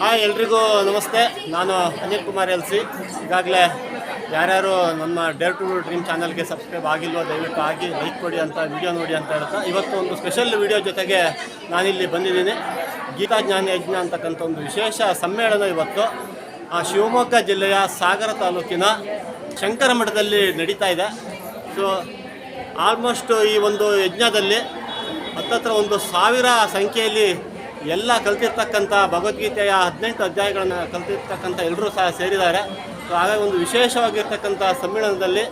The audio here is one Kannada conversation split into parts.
ಹಾಯ್ ಎಲ್ರಿಗೂ ನಮಸ್ತೆ. ನಾನು ಅನಿಲ್ ಕುಮಾರ್ ಎಲ್ ಸಿ. ಈಗಾಗಲೇ ಯಾರ್ಯಾರು ನಮ್ಮ ಡೇರ್ ಟು ಡ್ರೀಮ್ ಚಾನಲ್ಗೆ ಸಬ್ಸ್ಕ್ರೈಬ್ ಆಗಿಲ್ವೋ ದಯವಿಟ್ಟು ಆಗಿ ಲೈಕ್ ಕೊಡಿ ಅಂತ ವಿಡಿಯೋ ನೋಡಿ ಅಂತ ಹೇಳ್ತಾ ಇವತ್ತು ಒಂದು ಸ್ಪೆಷಲ್ ವಿಡಿಯೋ ಜೊತೆಗೆ ನಾನಿಲ್ಲಿ ಬಂದಿದ್ದೀನಿ. ಗೀತಾಜ್ಞಾನ ಯಜ್ಞ ಅಂತಕ್ಕಂಥ ಒಂದು ವಿಶೇಷ ಸಮ್ಮೇಳನ ಇವತ್ತು ಶಿವಮೊಗ್ಗ ಜಿಲ್ಲೆಯ ಸಾಗರ ತಾಲೂಕಿನ ಶಂಕರ ಮಠದಲ್ಲಿ ನಡೀತಾ ಇದೆ. ಸೊ ಆಲ್ಮೋಸ್ಟ್ ಈ ಒಂದು ಯಜ್ಞದಲ್ಲಿ ಹತ್ತತ್ರ 1,000 ಸಂಖ್ಯೆಯಲ್ಲಿ ಎಲ್ಲ ಕಲ್ತಿರ್ತಕ್ಕಂಥ ಭಗವದ್ಗೀತೆಯ 18 ಅಧ್ಯಾಯಗಳನ್ನು ಕಲ್ತಿರ್ತಕ್ಕಂಥ ಎಲ್ಲರೂ ಸಹ ಸೇರಿದ್ದಾರೆ. ಸೊ ಹಾಗಾಗಿ ಒಂದು ವಿಶೇಷವಾಗಿರ್ತಕ್ಕಂಥ ಸಮ್ಮೇಳನದಲ್ಲಿ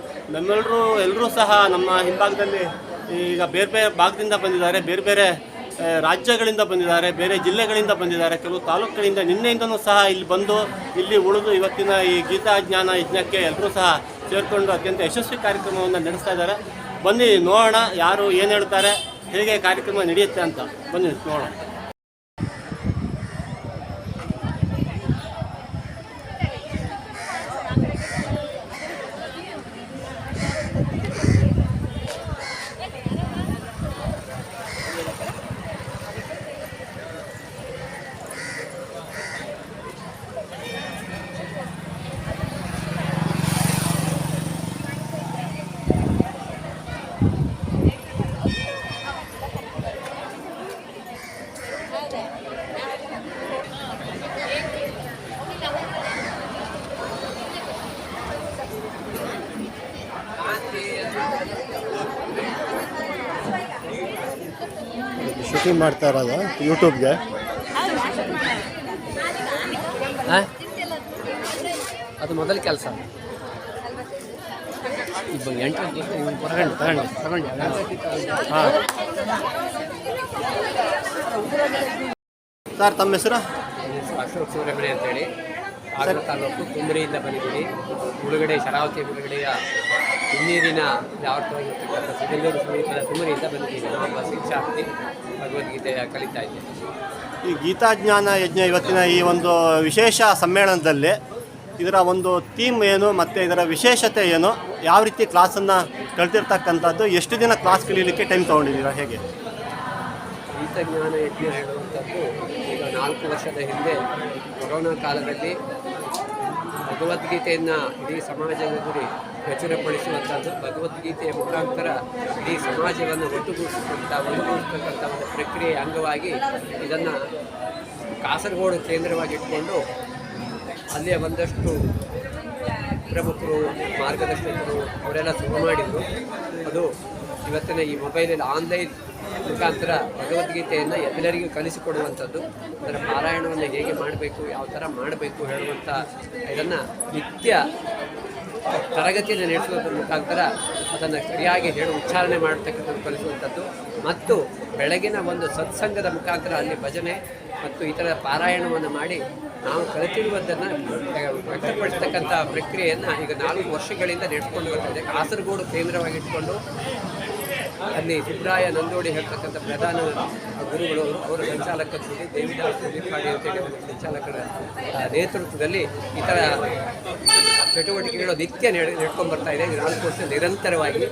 ಎಲ್ಲರೂ ಸಹ ನಮ್ಮ ಹಿಂಭಾಗದಲ್ಲಿ ಈಗ ಬೇರೆ ಬೇರೆ ಭಾಗದಿಂದ ಬಂದಿದ್ದಾರೆ, ಬೇರೆ ಬೇರೆ ರಾಜ್ಯಗಳಿಂದ ಬಂದಿದ್ದಾರೆ, ಬೇರೆ ಜಿಲ್ಲೆಗಳಿಂದ ಬಂದಿದ್ದಾರೆ, ಕೆಲವು ತಾಲೂಕುಗಳಿಂದ ನಿನ್ನೆಯಿಂದನೂ ಸಹ ಇಲ್ಲಿ ಬಂದು ಇಲ್ಲಿ ಉಳಿದು ಇವತ್ತಿನ ಈ ಗೀತಾಜ್ಞಾನ ಯಜ್ಞಕ್ಕೆ ಎಲ್ಲರೂ ಸಹ ಸೇರಿಕೊಂಡು ಅತ್ಯಂತ ಯಶಸ್ವಿ ಕಾರ್ಯಕ್ರಮವನ್ನು ನಡೆಸ್ತಾ ಇದ್ದಾರೆ. ಬನ್ನಿ ನೋಡೋಣ ಯಾರು ಏನು ಹೇಳ್ತಾರೆ, ಹೇಗೆ ಕಾರ್ಯಕ್ರಮ ನಡೆಯುತ್ತೆ ಅಂತ ಬನ್ನಿ ನೋಡೋಣ. ಶೂಟಿಂಗ್ ಮಾಡ್ತಾ ಇರೋದು ಯೂಟ್ಯೂಬ್ಗೆ. ಅದು ಮೊದಲ ಕೆಲಸ. ಸರ್ ತಮ್ಮ ಹೆಸರು? ಅಶೋಕ್ ಸುಬ್ರಹ್ಮಣ್ಯ ಅಂತೇಳಿ, ಸಾಗರ ತಾಲೂಕು ಕುಂದ್ರಿಯಿಂದ ಬಂದಿದ್ದೀನಿ. ಮುಳುಗಡೆ ಶರಾವತಿ ಮುಳುಗಡೆಯ ಹಿನ್ನೀರಿನ ಯಾವತ್ತವಾಗಿರ್ತಕ್ಕಂಥ ಸಿಗಂದೂರು ಸಮೀಪದ ಕುಮರಿಯಿಂದ ಬಂದಿದ್ದೀನಿ. ನಮ್ಮ ಶಿಕ್ಷಾರ್ಥಿ ಭಗವದ್ಗೀತೆಯ ಕಲಿತಾ ಇದ್ದೇನೆ. ಈ ಗೀತಾಜ್ಞಾನ ಯಜ್ಞ ಇವತ್ತಿನ ಈ ಒಂದು ವಿಶೇಷ ಸಮ್ಮೇಳನದಲ್ಲಿ ಇದರ ಒಂದು ಥೀಮ್ ಏನು ಮತ್ತು ಇದರ ವಿಶೇಷತೆ ಏನು, ಯಾವ ರೀತಿ ಕ್ಲಾಸನ್ನು ಕಲ್ತಿರ್ತಕ್ಕಂಥದ್ದು, ಎಷ್ಟು ದಿನ ಕ್ಲಾಸ್ ಕಲೀಲಿಕ್ಕೆ ಟೈಮ್ ತೊಗೊಂಡಿದ್ದೀರಾ, ಹೇಗೆ? ಗೀತಾಜ್ಞಾನ ಯಜ್ಞ ಹೇಳುವಂಥದ್ದು ಈಗ 4 ವರ್ಷದ ಹಿಂದೆ ಕೊರೋನಾ ಕಾಲದಲ್ಲಿ ಭಗವದ್ಗೀತೆಯನ್ನು ಇಡೀ ಸಮಾಜದಲ್ಲಿ ಪ್ರಚುರಪಡಿಸುವಂಥದ್ದು, ಭಗವದ್ಗೀತೆಯ ಮುಖಾಂತರ ಇಡೀ ಸಮಾಜವನ್ನು ಒಟ್ಟುಗೂಡಿಸ್ತಕ್ಕಂಥ ಒಂದು ಪ್ರಕ್ರಿಯೆಯ ಅಂಗವಾಗಿ ಇದನ್ನು ಕಾಸರಗೋಡು ಕೇಂದ್ರವಾಗಿ ಇಟ್ಕೊಂಡು ಅಲ್ಲಿಯ ಒಂದಷ್ಟು ಪ್ರಮುಖರು, ಮಾರ್ಗದರ್ಶಕರು ಅವರೆಲ್ಲ ಶುರು ಮಾಡಿದರು. ಅದು ಇವತ್ತಿನ ಈ ಮೊಬೈಲಲ್ಲಿ ಆನ್ಲೈನ್ ಮುಖಾಂತರ ಭಗವದ್ಗೀತೆಯನ್ನು ಎಲ್ಲರಿಗೂ ಕಲಿಸಿಕೊಡುವಂಥದ್ದು, ಅದರ ಪಾರಾಯಣವನ್ನು ಹೇಗೆ ಮಾಡಬೇಕು, ಯಾವ ಥರ ಮಾಡಬೇಕು ಹೇಳುವಂಥ ಇದನ್ನು ನಿತ್ಯ ತರಗತಿಯನ್ನು ನಡೆಸುವುದರ ಮುಖಾಂತರ ಅದನ್ನು ಸರಿಯಾಗಿ ಉಚ್ಚಾರಣೆ ಮಾಡತಕ್ಕಂಥದ್ದು ಕಲಿಸುವಂಥದ್ದು, ಮತ್ತು ಬೆಳಗಿನ ಒಂದು ಸತ್ಸಂಗದ ಮುಖಾಂತರ ಅಲ್ಲಿ ಭಜನೆ ಮತ್ತು ಇತರ ಪಾರಾಯಣವನ್ನು ಮಾಡಿ ನಾವು ಕಲಿತಿರುವುದನ್ನು ವ್ಯಕ್ತಪಡಿಸ್ತಕ್ಕಂಥ ಪ್ರಕ್ರಿಯೆಯನ್ನು ಈಗ 4 ವರ್ಷಗಳಿಂದ ನಡೆಸ್ಕೊಂಡು ಬರ್ತಾಯಿದೆ. ಕಾಸರಗೋಡು ಕೇಂದ್ರವಾಗಿಟ್ಕೊಂಡು ಅಲ್ಲಿ ಸಿದ್ದರಾಯ ನಂದೋಡಿ ಹೇಳ್ತಕ್ಕಂಥ ಪ್ರಧಾನ ಗುರುಗಳು, ಅವರ ಸಂಚಾಲಕತ್ವದಲ್ಲಿ ದೇವಿದಾಸ್ ನಿರ್ಪಾಡಿ ಅಂತೇಳಿ ಸಂಚಾಲಕರ ನೇತೃತ್ವದಲ್ಲಿ ಈ ಥರ ಚಟುವಟಿಕೆಗಳು ನಿತ್ಯ ನಡ್ಕೊಂಡು ಬರ್ತಾ ಇದೆ. 4 ವರ್ಷ ನಿರಂತರವಾಗಿ.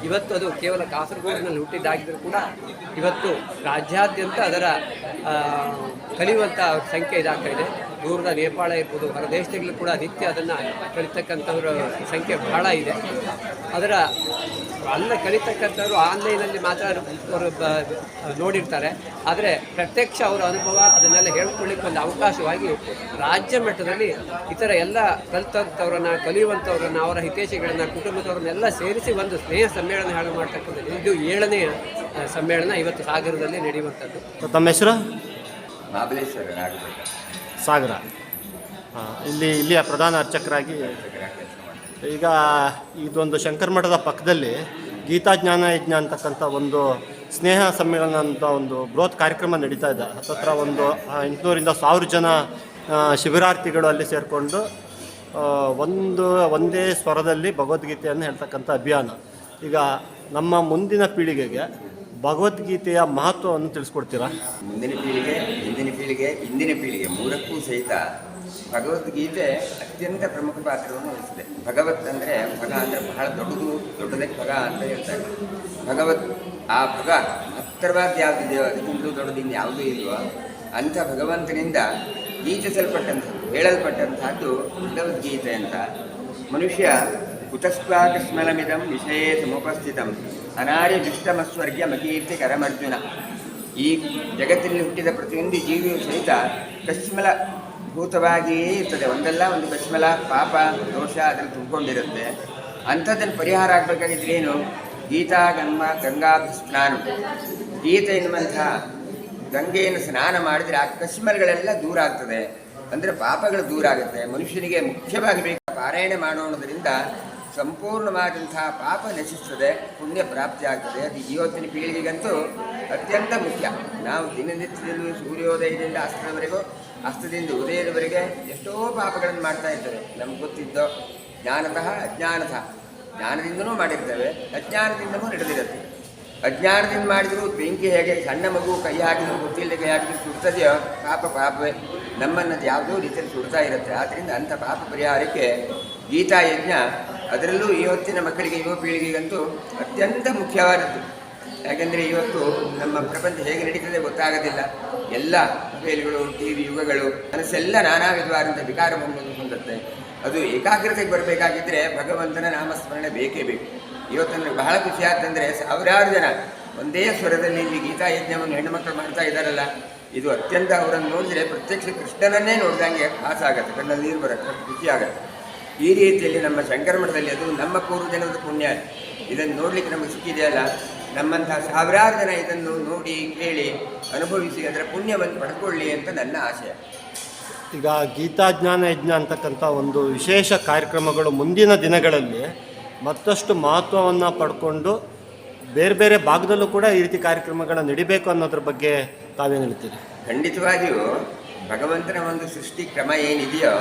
ಇವತ್ತು ಅದು ಕೇವಲ ಕಾಸರಗೋಡಿನಲ್ಲಿ ಹುಟ್ಟಿದ್ದಾಗಿದ್ದರೂ ಕೂಡ ಇವತ್ತು ರಾಜ್ಯಾದ್ಯಂತ ಅದರ ಕಲಿಯುವಂಥ ಸಂಖ್ಯೆ ಇದಾಗ್ತಾ ಇದೆ. ದೂರದ ನೇಪಾಳ ಇರ್ಬೋದು, ಹೊರ ದೇಶದಲ್ಲೂ ಕೂಡ ನಿತ್ಯ ಅದನ್ನು ಕಲಿತಕ್ಕಂಥವ್ರ ಸಂಖ್ಯೆ ಬಹಳ ಇದೆ. ಅದರ ಅಲ್ಲ ಕಲಿತಕ್ಕಂಥವ್ರು ಆನ್ಲೈನಲ್ಲಿ ಮಾತ್ರ ಅವರು ನೋಡಿರ್ತಾರೆ, ಆದರೆ ಪ್ರತ್ಯಕ್ಷ ಅವರ ಅನುಭವ ಅದನ್ನೆಲ್ಲ ಹೇಳ್ಕೊಳ್ಳಿಕ್ಕೆ ಒಂದು ಅವಕಾಶವಾಗಿ ರಾಜ್ಯ ಮಟ್ಟದಲ್ಲಿ ಇತರ ಎಲ್ಲ ಕಲಿತಂಥವ್ರನ್ನ, ಕಲಿಯುವಂಥವ್ರನ್ನ, ಅವರ ಹಿತೈಷಿಗಳನ್ನು, ಕುಟುಂಬದವ್ರನ್ನೆಲ್ಲ ಸೇರಿಸಿ ಒಂದು ಸ್ನೇಹ ಸಮ್ಮೇಳನ ಹಾಳು ಮಾಡ್ತಕ್ಕಂಥದ್ದು. ಇದು 7ನೇ ಸಮ್ಮೇಳನ ಇವತ್ತು ಸಾಗರದಲ್ಲಿ ನಡೆಯುವಂಥದ್ದು. ತಮ್ಮ ಹೆಸರು? ಮಹಾಬಲೇಶ್ವರ ಸಾಗರ. ಇಲ್ಲಿಯ ಪ್ರಧಾನ ಅರ್ಚಕರಾಗಿ. ಈಗ ಇದೊಂದು ಶಂಕರ ಮಠದ ಪಕ್ಕದಲ್ಲಿ ಗೀತಾಜ್ಞಾನ ಯಜ್ಞ ಅಂತಕ್ಕಂಥ ಒಂದು ಸ್ನೇಹ ಸಮ್ಮೇಳನ ಅಂತ ಒಂದು ಬೃಹತ್ ಕಾರ್ಯಕ್ರಮ ನಡೀತಾ ಇದೆ. ಹತ್ತತ್ರ 800ರಿಂದ 1000 ಜನ ಶಿಬಿರಾರ್ಥಿಗಳು ಅಲ್ಲಿ ಸೇರಿಕೊಂಡು ಒಂದೇ ಸ್ವರದಲ್ಲಿ ಭಗವದ್ಗೀತೆಯನ್ನು ಹೇಳ್ತಕ್ಕಂಥ ಅಭಿಯಾನ. ಈಗ ನಮ್ಮ ಮುಂದಿನ ಪೀಳಿಗೆಗೆ ಭಗವದ್ಗೀತೆಯ ಮಹತ್ವವನ್ನು ತಿಳಿಸ್ಕೊಡ್ತೀರಾ? ಮುಂದಿನ ಪೀಳಿಗೆ, ಹಿಂದಿನ ಪೀಳಿಗೆ, ಇಂದಿನ ಪೀಳಿಗೆ ಮೂರಕ್ಕೂ ಸಹಿತ ಭಗವದ್ಗೀತೆ ಅತ್ಯಂತ ಪ್ರಮುಖ ಪಾತ್ರವನ್ನು ವಹಿಸಿದೆ. ಭಗವತ್ ಅಂದರೆ ಭಗ ಅಂದರೆ ಬಹಳ ದೊಡ್ಡದಕ್ಕೆ ಭಗ ಅಂತ ಹೇಳ್ತಾರೆ. ಆ ಭಗ ಹತ್ತಿರವಾದ ಯಾವುದಿದೆಯೋ ಅದಕ್ಕಿಂತಲೂ ದೊಡ್ಡದು ಯಾವುದೂ ಇಲ್ವೋ ಅಂಥ ಭಗವಂತನಿಂದ ಗೀತಿಸಲ್ಪಟ್ಟಂಥದ್ದು ಹೇಳಲ್ಪಟ್ಟಂತಹದ್ದು ಭಗವದ್ಗೀತೆ ಅಂತ. ಮನುಷ್ಯ ಕುತಸ್ವಾಕಸ್ಮಲಮಿದಂ ವಿಷಯೇ ಸಮುಪಸ್ಥಿತಂ ಅನಾರ್ಯದುಷ್ಟಮಸ್ವರ್ಗ್ಯ ಮಕೀರ್ತಿ ಕರಮರ್ಜುನ. ಈ ಜಗತ್ತಿನಲ್ಲಿ ಹುಟ್ಟಿದ ಪ್ರತಿಯೊಂದು ಜೀವಿಯೂ ಸಹಿತ ಕಶ್ಮಲ ಭೂತವಾಗಿಯೇ ಇರ್ತದೆ. ಒಂದಲ್ಲ ಒಂದು ಕಶ್ಮಲ ಪಾಪ ದೋಷ ಅದನ್ನು ತುಂಬಿಕೊಂಡಿರುತ್ತೆ. ಅಂಥದ್ದನ್ನು ಪರಿಹಾರ ಆಗಬೇಕಾಗಿದ್ರೆ ಏನು? ಗೀತಾ ಗಂಗಾ ಸ್ನಾನ, ಗೀತೆ ಎನ್ನುವಂಥ ಗಂಗೆಯನ್ನು ಸ್ನಾನ ಮಾಡಿದರೆ ಆ ಕಶ್ಮಲಗಳೆಲ್ಲ ದೂರ ಆಗ್ತದೆ. ಅಂದರೆ ಪಾಪಗಳು ದೂರ ಆಗುತ್ತೆ. ಮನುಷ್ಯನಿಗೆ ಮುಖ್ಯವಾಗಿ ಬೇಕು ಪಾರಾಯಣ ಮಾಡೋಣದ್ರಿಂದ ಸಂಪೂರ್ಣವಾದಂತಹ ಪಾಪ ನಶಿಸ್ತದೆ, ಪುಣ್ಯ ಪ್ರಾಪ್ತಿ ಆಗ್ತದೆ. ಅದು ಇವತ್ತಿನ ಪೀಳಿಗೆಗಂತೂ ಅತ್ಯಂತ ಮುಖ್ಯ. ನಾವು ದಿನನಿತ್ಯದಲ್ಲೂ ಸೂರ್ಯೋದಯದಿಂದ ಅಸ್ತದವರೆಗೂ, ಅಸ್ತದಿಂದ ಉದಯದವರೆಗೆ ಎಷ್ಟೋ ಪಾಪಗಳನ್ನು ಮಾಡ್ತಾ ಇರ್ತೇವೆ. ನಮ್ಗೆ ಗೊತ್ತಿದ್ದೋ ಜ್ಞಾನತಃ ಅಜ್ಞಾನತಃ, ಜ್ಞಾನದಿಂದನೂ ಮಾಡಿರ್ತೇವೆ, ಅಜ್ಞಾನದಿಂದನೂ ನಡೆದಿರುತ್ತೆ. ಅಜ್ಞಾನದಿಂದ ಮಾಡಿದರೂ ಬೆಂಕಿ ಹೇಗೆ ಸಣ್ಣ ಮಗು ಕೈ ಹಾಕಿದ್ರು ಗೊತ್ತಿಲ್ಲದೆ ಕೈ ಹಾಕಿದ್ರು ಸುಡ್ತದೆಯೋ, ಪಾಪವೇ ನಮ್ಮನ್ನು ಯಾವುದೋ ರೀತಿಯಲ್ಲಿ ಸುಡ್ತಾ ಇರುತ್ತೆ. ಆದ್ದರಿಂದ ಅಂಥ ಪಾಪ ಪರಿಹಾರಕ್ಕೆ ಗೀತಾ ಯಜ್ಞ, ಅದರಲ್ಲೂ ಇವತ್ತಿನ ಮಕ್ಕಳಿಗೆ, ಯುವ ಪೀಳಿಗೆಗಂತೂ ಅತ್ಯಂತ ಮುಖ್ಯವಾದದ್ದು. ಯಾಕೆಂದರೆ ಇವತ್ತು ನಮ್ಮ ಪ್ರಪಂಚ ಹೇಗೆ ನಡೀತದೆ ಗೊತ್ತಾಗೋದಿಲ್ಲ. ಎಲ್ಲ ಮೊಬೈಲ್ಗಳು, TV ಯುಗಗಳು, ಮನಸ್ಸೆಲ್ಲ ನಾನಾ ವಿಧವಾದಂಥ ವಿಕಾರವನ್ನು ಹೊಂದುತ್ತೆ. ಅದು ಏಕಾಗ್ರತೆಗೆ ಬರಬೇಕಾಗಿದ್ದರೆ ಭಗವಂತನ ನಾಮಸ್ಮರಣೆ ಬೇಕೇ ಬೇಕು. ಇವತ್ತು ನನಗೆ ಬಹಳ ಖುಷಿ ಆಗ್ತಂದರೆ ಸಾವಿರಾರು ಜನ ಒಂದೇ ಸ್ವರದಲ್ಲಿ ಇಲ್ಲಿ ಗೀತಾ ಯಜ್ಞವನ್ನು ಹೆಣ್ಣುಮಕ್ಕಳು ಮಾಡ್ತಾ ಇದ್ದಾರಲ್ಲ, ಇದು ಅತ್ಯಂತ ಅವರನ್ನು ನೋಡಿದರೆ ಪ್ರತ್ಯಕ್ಷ ಕೃಷ್ಣನನ್ನೇ ನೋಡಿದಂಗೆ ಭಾಸ ಆಗುತ್ತೆ, ಕಣ್ಣಲ್ಲಿ ನೀರು ಬರುತ್ತೆ, ಖುಷಿ ಆಗುತ್ತೆ. ಈ ರೀತಿಯಲ್ಲಿ ನಮ್ಮ ಶಂಕರ ಮಠದಲ್ಲಿ, ಅದು ನಮ್ಮ ಪೂರ್ವಜನದ ಪುಣ್ಯ, ಇದನ್ನು ನೋಡಲಿಕ್ಕೆ ನಮಗೆ ಸಿಕ್ಕಿದೆಯಲ್ಲ. ನಮ್ಮಂತಹ ಸಾವಿರಾರು ಜನ ಇದನ್ನು ನೋಡಿ ಕೇಳಿ ಅನುಭವಿಸಿ ಅದರ ಪುಣ್ಯವನ್ನು ಪಡ್ಕೊಳ್ಳಿ ಅಂತ ನನ್ನ ಆಶಯ. ಈಗ ಗೀತಾಜ್ಞಾನ ಯಜ್ಞ ಅಂತಕ್ಕಂಥ ಒಂದು ವಿಶೇಷ ಕಾರ್ಯಕ್ರಮಗಳು ಮುಂದಿನ ದಿನಗಳಲ್ಲಿ ಮತ್ತಷ್ಟು ಮಹತ್ವವನ್ನು ಪಡ್ಕೊಂಡು ಬೇರೆ ಬೇರೆ ಭಾಗದಲ್ಲೂ ಕೂಡ ಈ ರೀತಿ ಕಾರ್ಯಕ್ರಮಗಳು ನಡಿಬೇಕು ಅನ್ನೋದ್ರ ಬಗ್ಗೆ ತಾವೇನು ಹೇಳ್ತೀರಿ? ಖಂಡಿತವಾಗಿಯೂ ಭಗವಂತನ ಒಂದು ಸೃಷ್ಟಿ ಕ್ರಮ ಏನಿದೆಯೋ,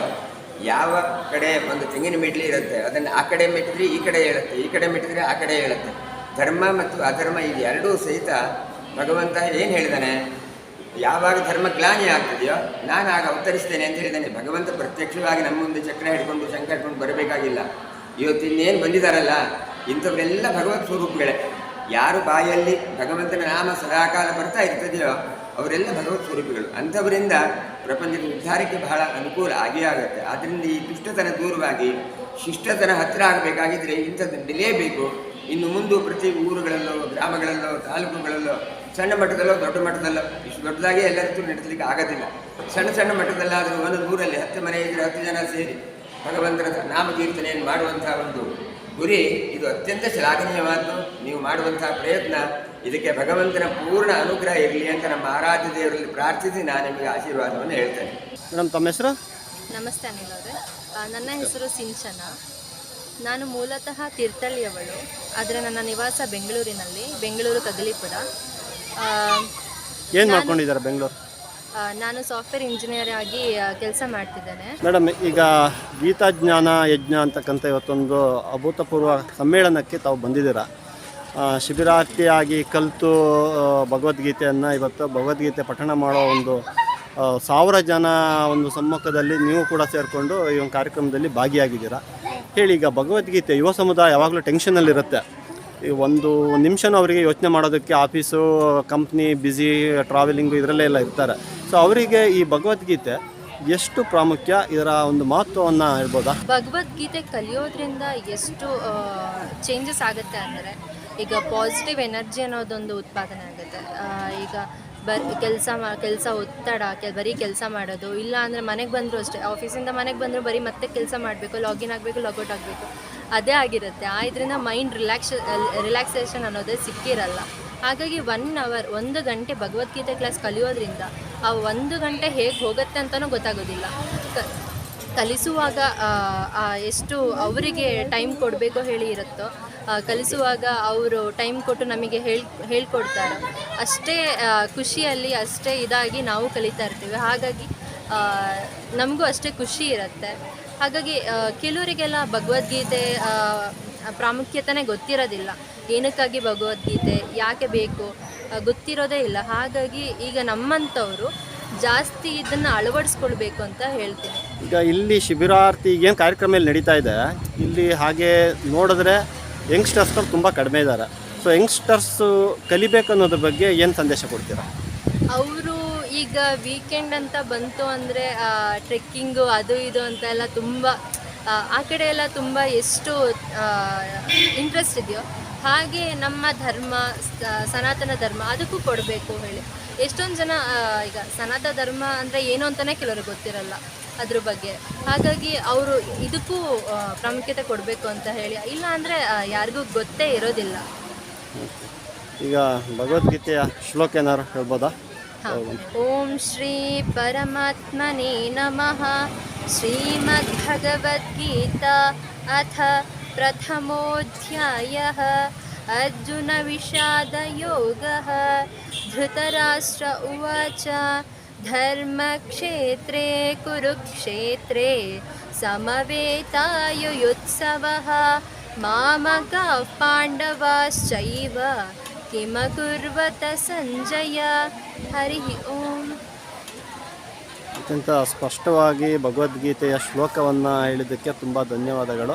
ಯಾವ ಕಡೆ ಒಂದು ತೆಂಗಿನ ಮೆಟ್ಲಿ ಇರುತ್ತೆ, ಅದನ್ನು ಆ ಕಡೆ ಮೆಟ್ಟಿದ್ರೆ ಈ ಕಡೆ ಹೇಳುತ್ತೆ, ಈ ಕಡೆ ಮೆಟ್ಟಿದ್ರೆ ಆ ಕಡೆ ಹೇಳುತ್ತೆ. ಧರ್ಮ ಮತ್ತು ಅಧರ್ಮ ಇದು ಎರಡೂ ಸಹಿತ ಭಗವಂತ ಏನು ಹೇಳಿದಾನೆ? ಯಾವಾಗ ಧರ್ಮ ಗ್ಲಾನಿ ಆಗ್ತದೆಯೋ ನಾನು ಆಗ ಅವತರಿಸ್ತೇನೆ ಅಂತ ಹೇಳಿದ್ದಾನೆ. ಭಗವಂತ ಪ್ರತ್ಯಕ್ಷವಾಗಿ ನಮ್ಮ ಮುಂದೆ ಚಕ್ರ ಹಿಡ್ಕೊಂಡು ಶಂಕ ಹಿಡ್ಕೊಂಡು ಬರಬೇಕಾಗಿಲ್ಲ. ಇವತ್ತು ಇನ್ನೇನು ಬಂದಿದ್ದಾರಲ್ಲ ಇಂಥವರೆಲ್ಲ ಭಗವತ್ ಸ್ವರೂಪಗಳೇ. ಯಾರು ಬಾಯಲ್ಲಿ ಭಗವಂತನ ನಾಮ ಸದಾಕಾಲ ಬರ್ತಾ ಇರ್ತದೆಯೋ ಅವರೆಲ್ಲ ಭಗವತ್ ಸ್ವರೂಪಿಗಳು. ಅಂಥವರಿಂದ ಪ್ರಪಂಚದ ಉದ್ಧಾರಕ್ಕೆ ಬಹಳ ಅನುಕೂಲ ಆಗೇ ಆಗುತ್ತೆ. ಆದ್ದರಿಂದ ಈ ದುಷ್ಟತನ ದೂರವಾಗಿ ಶಿಷ್ಟತನ ಹತ್ತಿರ ಆಗಬೇಕಾಗಿದ್ದರೆ ಇಂಥದ್ದು ನಡೀಲೇಬೇಕು. ಇನ್ನು ಮುಂದೆ ಪ್ರತಿ ಊರುಗಳಲ್ಲೋ, ಗ್ರಾಮಗಳಲ್ಲೋ, ತಾಲೂಕುಗಳಲ್ಲೋ, ಸಣ್ಣ ಮಟ್ಟದಲ್ಲೋ ದೊಡ್ಡ ಮಟ್ಟದಲ್ಲೋ, ಇಷ್ಟು ದೊಡ್ಡದಾಗಿ ಎಲ್ಲರಿಗೂ ನಡೆಸಲಿಕ್ಕೆ ಆಗೋದಿಲ್ಲ. ಸಣ್ಣ ಸಣ್ಣ ಮಟ್ಟದಲ್ಲಾದರೂ ಒಂದು ಊರಲ್ಲಿ 10 ಮನೆ ಇದ್ದರೆ 10 ಜನ ಸೇರಿ ಭಗವಂತನ ನಾಮಕೀರ್ತನೆಯನ್ನು ಮಾಡುವಂಥ ಒಂದು ಗುರಿ, ಇದು ಅತ್ಯಂತ ಶ್ಲಾಘನೀಯವಾದ್ದು. ನೀವು ಮಾಡುವಂತಹ ಪ್ರಯತ್ನ, ಇದಕ್ಕೆ ಭಗವಂತನ ಪೂರ್ಣ ಅನುಗ್ರಹ ಇರಲಿ ಅಂತ ನಮ್ಮ ಆರಾಧ್ಯ ದೇವರಲ್ಲಿ ಪ್ರಾರ್ಥಿಸಿ ನಾನು ನಿಮಗೆ ಆಶೀರ್ವಾದವನ್ನು ಹೇಳ್ತೇನೆ. ಮೇಡಮ್, ತಮ್ಮ ಹೆಸರು? ನಮಸ್ತೆ ಅನಿಲ್ ಅವರೇ. ನನ್ನ ಹೆಸರು ಸಿಂಚನ. ನಾನು ಮೂಲತಃ ತೀರ್ಥಹಳ್ಳಿಯವಳು, ಆದರೆ ನನ್ನ ನಿವಾಸ ಬೆಂಗಳೂರು ಕಗಲಿಪುರ. ಏನು ಮಾಡ್ಕೊಂಡಿದ್ದಾರೆ ಬೆಂಗಳೂರು? ನಾನು ಸಾಫ್ಟ್ವೇರ್ ಇಂಜಿನಿಯರ್ ಆಗಿ ಕೆಲಸ ಮಾಡ್ತಿದ್ದೇನೆ. ಮೇಡಮ್, ಈಗ ಗೀತಾಜ್ಞಾನ ಯಜ್ಞ ಅಂತಕ್ಕಂಥ ಇವತ್ತೊಂದು ಅಭೂತಪೂರ್ವ ಸಮ್ಮೇಳನಕ್ಕೆ ತಾವು ಬಂದಿದ್ದೀರಾ. ಶಿಬಿರಾರ್ಥಿಯಾಗಿ ಕಲಿತು ಭಗವದ್ಗೀತೆಯನ್ನು ಇವತ್ತು ಭಗವದ್ಗೀತೆ ಪಠಣ ಮಾಡೋ ಒಂದು 1000 ಜನ ಒಂದು ಸಮ್ಮುಖದಲ್ಲಿ ನೀವು ಕೂಡ ಸೇರಿಕೊಂಡು ಈ ಒಂದು ಕಾರ್ಯಕ್ರಮದಲ್ಲಿ ಭಾಗಿಯಾಗಿದ್ದೀರಾ. ಹೇಳಿ, ಈಗ ಭಗವದ್ಗೀತೆ ಯುವ ಸಮುದಾಯ ಯಾವಾಗಲೂ ಟೆನ್ಷನಲ್ಲಿರುತ್ತೆ. ಈ ಒಂದು ನಿಮಿಷನೂ ಅವರಿಗೆ ಯೋಚನೆ ಮಾಡೋದಕ್ಕೆ ಆಫೀಸು, ಕಂಪ್ನಿ, ಬ್ಯುಸಿ, ಟ್ರಾವೆಲಿಂಗು ಇದರಲ್ಲೇ ಎಲ್ಲ ಇರ್ತಾರೆ. ಸೊ ಅವರಿಗೆ ಈ ಭಗವದ್ಗೀತೆ ಎಷ್ಟು ಪ್ರಾಮುಖ್ಯ, ಇದರ ಒಂದು ಮಹತ್ವವನ್ನು ಹೇಳ್ಬೋದಾ? ಭಗವದ್ಗೀತೆ ಕಲಿಯೋದ್ರಿಂದ ಎಷ್ಟು ಚೇಂಜಸ್ ಆಗುತ್ತೆ ಅಂದರೆ, ಈಗ ಪಾಸಿಟಿವ್ ಎನರ್ಜಿ ಅನ್ನೋದೊಂದು ಉತ್ಪಾದನೆ ಆಗುತ್ತೆ. ಈಗ ಕೆಲಸ ಒತ್ತಡ, ಬರೀ ಕೆಲಸ ಮಾಡೋದು, ಇಲ್ಲ ಅಂದರೆ ಮನೆಗೆ ಬಂದರೂ ಅಷ್ಟೇ, ಆಫೀಸಿಂದ ಮನೆಗೆ ಬಂದರೂ ಬರೀ ಮತ್ತೆ ಕೆಲಸ ಮಾಡಬೇಕು, ಲಾಗಿನ್ ಆಗಬೇಕು, ಲಾಗೌಟ್ ಆಗಬೇಕು, ಅದೇ ಆಗಿರುತ್ತೆ. ಇದರಿಂದ ಮೈಂಡ್ ರಿಲ್ಯಾಕ್ಸೇಷನ್ ಅನ್ನೋದೇ ಸಿಕ್ಕಿರಲ್ಲ. ಹಾಗಾಗಿ 1 ಅವರ್ 1 ಗಂಟೆ ಭಗವದ್ಗೀತೆ ಕ್ಲಾಸ್ ಕಲಿಯೋದ್ರಿಂದ ಆ 1 ಗಂಟೆ ಹೇಗೆ ಹೋಗುತ್ತೆ ಅಂತಲೂ ಗೊತ್ತಾಗೋದಿಲ್ಲ. ಕಲಿಸುವಾಗ ಎಷ್ಟು ಅವರಿಗೆ ಟೈಮ್ ಕೊಡಬೇಕೋ ಹೇಳಿ ಇರುತ್ತೋ, ಕಲಿಸುವಾಗ ಅವರು ಟೈಮ್ ಕೊಟ್ಟು ನಮಗೆ ಹೇಳ್ಕೊಡ್ತಾರೆ. ಅಷ್ಟೇ ಖುಷಿಯಲ್ಲಿ, ಅಷ್ಟೇ ಇದಾಗಿ ನಾವು ಕಲಿತಾ ಇರ್ತೀವಿ. ಹಾಗಾಗಿ ನಮಗೂ ಅಷ್ಟೇ ಖುಷಿ ಇರುತ್ತೆ. ಹಾಗಾಗಿ ಕೆಲವರಿಗೆಲ್ಲ ಭಗವದ್ಗೀತೆ ಪ್ರಾಮುಖ್ಯತೆನೇ ಗೊತ್ತಿರೋದಿಲ್ಲ. ಏನಕ್ಕಾಗಿ ಭಗವದ್ಗೀತೆ, ಯಾಕೆ ಬೇಕು ಗೊತ್ತಿರೋದೇ ಇಲ್ಲ. ಹಾಗಾಗಿ ಈಗ ನಮ್ಮಂಥವರು ಜಾಸ್ತಿ ಇದನ್ನು ಅಳವಡಿಸ್ಕೊಳ್ಬೇಕು ಅಂತ ಹೇಳ್ತೀನಿ. ಈಗ ಇಲ್ಲಿ ಶಿಬಿರಾರ್ಥಿ ಏನು ಕಾರ್ಯಕ್ರಮ ಇಲ್ಲಿ ನಡೀತಾ ಇದೆ, ಇಲ್ಲಿ ಹಾಗೆ ನೋಡಿದ್ರೆ ಯಂಗ್ಸ್ಟರ್ಸ್ಗಳು ತುಂಬ ಕಡಿಮೆ ಇದ್ದಾರೆ. ಸೊ ಯಂಗ್ಸ್ಟರ್ಸು ಕಲಿಬೇಕು ಅನ್ನೋದ್ರ ಬಗ್ಗೆ ಏನು ಸಂದೇಶ ಕೊಡ್ತೀರಾ? ಅವರು ಈಗ ವೀಕೆಂಡ್ ಅಂತ ಬಂತು ಅಂದರೆ ಟ್ರೆಕ್ಕಿಂಗು ಅದು ಇದು ಅಂತ ಎಲ್ಲ ತುಂಬ ಆ ಕಡೆ ಎಲ್ಲ ತುಂಬ ಎಷ್ಟು ಇಂಟ್ರೆಸ್ಟ್ ಇದೆಯೋ ಹಾಗೆ ನಮ್ಮ ಧರ್ಮ ಸನಾತನ ಧರ್ಮ ಅದಕ್ಕೂ ಕೊಡಬೇಕು ಹೇಳಿ. ಎಷ್ಟೊಂದು ಜನ ಈಗ ಸನಾತನ ಧರ್ಮ ಅಂದರೆ ಏನು ಅಂತಲೇ ಕೆಲವ್ರಿಗೆ ಗೊತ್ತಿರಲ್ಲ ಅದ್ರ ಬಗ್ಗೆ. ಹಾಗಾಗಿ ಅವರು ಇದಕ್ಕೂ ಪ್ರಾಮುಖ್ಯತೆ ಕೊಡಬೇಕು ಅಂತ ಹೇಳಿ. ಇಲ್ಲ ಅಂದರೆ ಯಾರಿಗೂ ಗೊತ್ತೇ ಇರೋದಿಲ್ಲ. ಈಗ ಭಗವದ್ಗೀತೆಯ ಶ್ಲೋಕ ಏನಾರು ಹೇಳ್ಬೋದಾ? ಓಂ ಶ್ರೀ ಪರಮಾತ್ಮನೇ ನಮಃ. ಶ್ರೀಮದ್ಭಗವದ್ಗೀತಾ ಅಥ ಪ್ರಥಮೋಧ್ಯಾಯಃ. ಅರ್ಜುನ ವಿಷಾದ ಯೋಗಃ. ಧೃತರಾಷ್ಟ್ರ ಉವಾಚ ಧರ್ಮಕ್ಷೇತ್ರೇ ಕುರುಕ್ಷೇತ್ರೇ ಸಮವೇತಾಯುಯುತ್ಸವಃ. ಮಾಮಕಾಃ ಪಾಂಡವಾಶ್ಚೈವ ಕಿಮಕುರ್ವತ ಸಂಜಯ. ಹರಿ ಓಂ. ಅತ್ಯಂತ ಸ್ಪಷ್ಟವಾಗಿ ಭಗವದ್ಗೀತೆಯ ಶ್ಲೋಕವನ್ನು ಹೇಳಿದ್ದಕ್ಕೆ ತುಂಬ ಧನ್ಯವಾದಗಳು.